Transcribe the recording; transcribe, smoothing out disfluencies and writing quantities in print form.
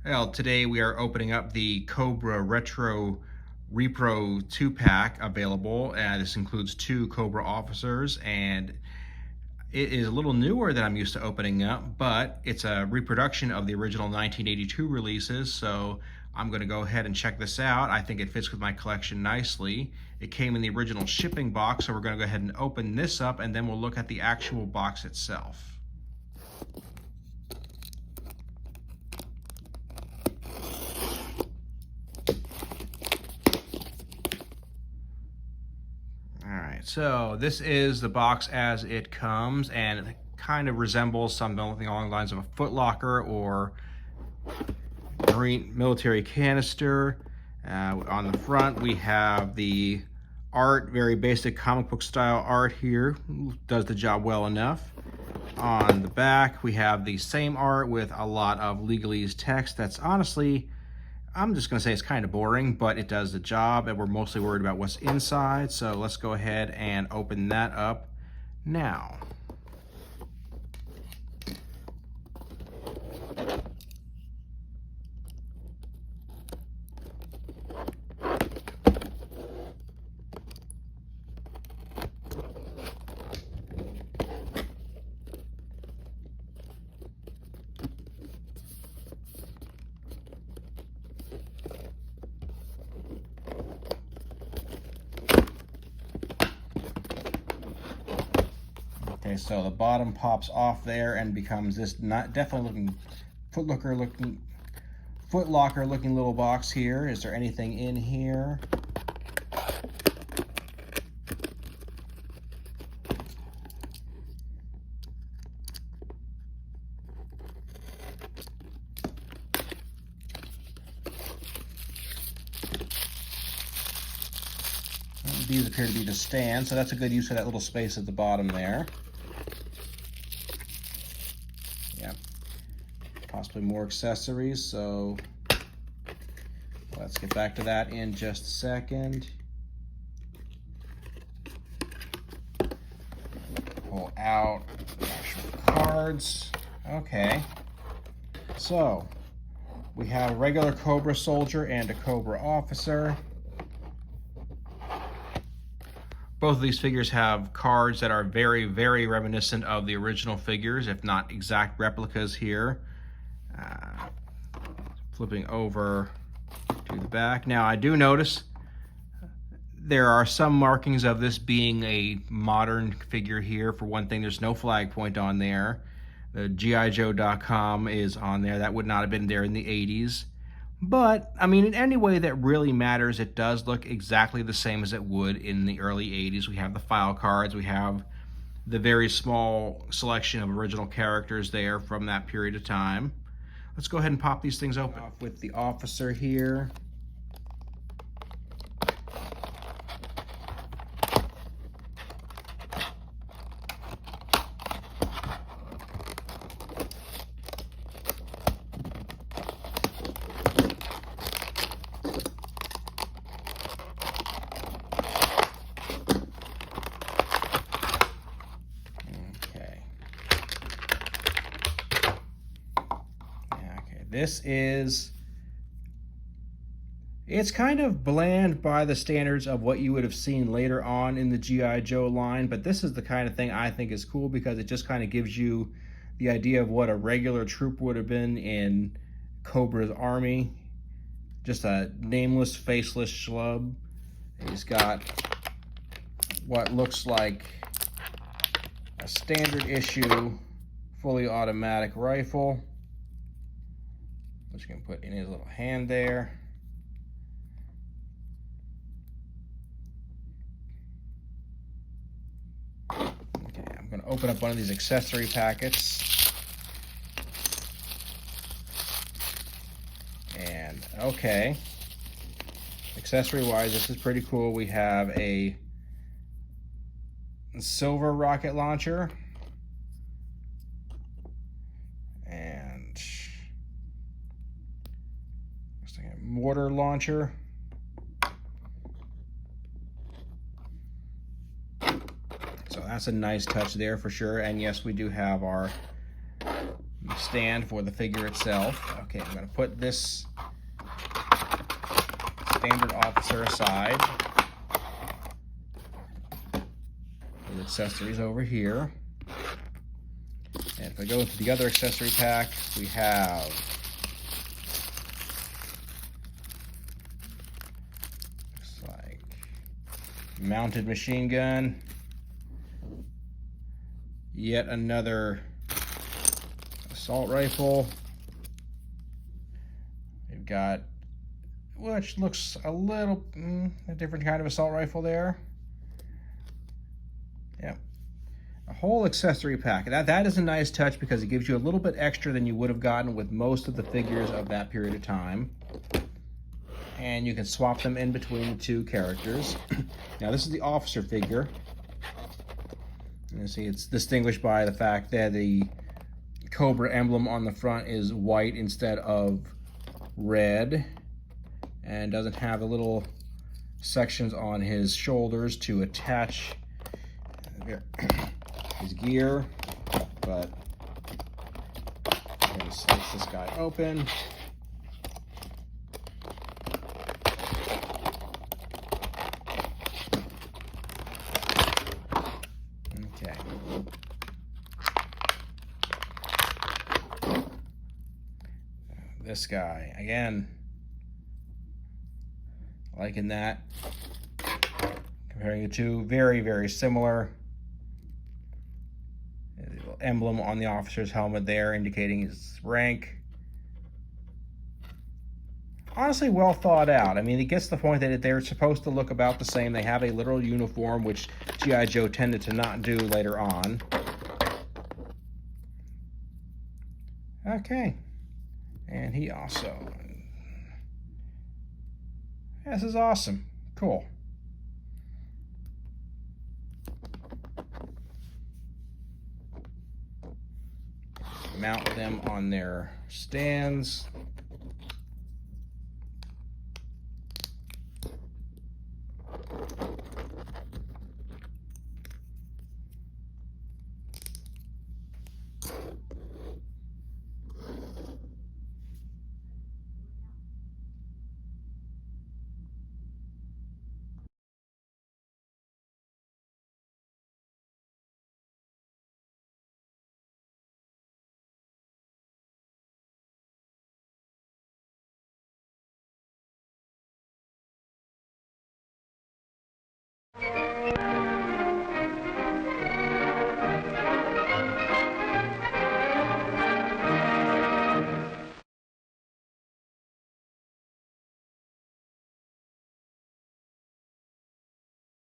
Well, today we are opening up the Cobra Retro Repro 2-pack available. This includes 2 Cobra officers, and it is a little newer than I'm used to opening up, but it's a reproduction of the original 1982 releases, so I'm going to go ahead and check this out. I think it fits with my collection nicely. It came in the original shipping box, so we're going to go ahead and open this up, and then we'll look at the actual box itself. Alright, so this is the box as it comes, and it kind of resembles something along the lines of a Foot Locker or Marine military canister. On the front we have the art, very basic comic book style art here, does the job well enough. On the back we have the same art with a lot of legalese text that's honestly, I'm just going to say it's kind of boring, but it does the job, and we're mostly worried about what's inside, so let's go ahead and open that up now. Okay, so the bottom pops off there and becomes this definitely looking Foot Locker looking little box here. Is there anything in here? These appear to be the stand, so that's a good use of that little space at the bottom there. Yeah, possibly more accessories, so let's get back to that in just a second. Pull out the actual cards. Okay, so we have a regular Cobra soldier and a Cobra officer. Both of these figures have cards that are very, very reminiscent of the original figures, if not exact replicas here. Flipping over to the back. Now, I do notice there are some markings of this being a modern figure here. For one thing, there's no flag point on there. The GIJoe.com is on there. That would not have been there in the 80s. But, I mean, in any way that really matters, it does look exactly the same as it would in the early 80s. We have the file cards, we have the very small selection of original characters there from that period of time. Let's go ahead and pop these things open. Off with the officer here. It's kind of bland by the standards of what you would have seen later on in the G.I. Joe line, but this is the kind of thing I think is cool because it just kind of gives you the idea of what a regular troop would have been in Cobra's army. Just a nameless, faceless schlub. He's got what looks like a standard issue, fully automatic rifle, which you can put in his little hand there. Okay, I'm going to open up one of these accessory packets. And, okay. Accessory-wise, this is pretty cool. We have a silver rocket launcher. And mortar launcher. So that's a nice touch there for sure. And yes, we do have our stand for the figure itself. Okay, I'm going to put this standard officer aside. The accessories over here. And if I go into the other accessory pack, we have looks like mounted machine gun, yet another assault rifle. We've got, which looks a little a different kind of assault rifle there. Yeah, a whole accessory pack. That is a nice touch because it gives you a little bit extra than you would have gotten with most of the figures of that period of time. And you can swap them in between the two characters. Now this is the officer figure. You see it's distinguished by the fact that the Cobra emblem on the front is white instead of red, and doesn't have the little sections on his shoulders to attach his gear. But I'm going to slice this guy open. Okay. This guy, again, liking that. Comparing the two, very, very similar. The little emblem on the officer's helmet there indicating his rank. Honestly, well thought out. I mean, it gets the point that they're supposed to look about the same. They have a literal uniform, which G.I. Joe tended to not do later on. Okay. And he also... This is awesome. Cool. Mount them on their stands.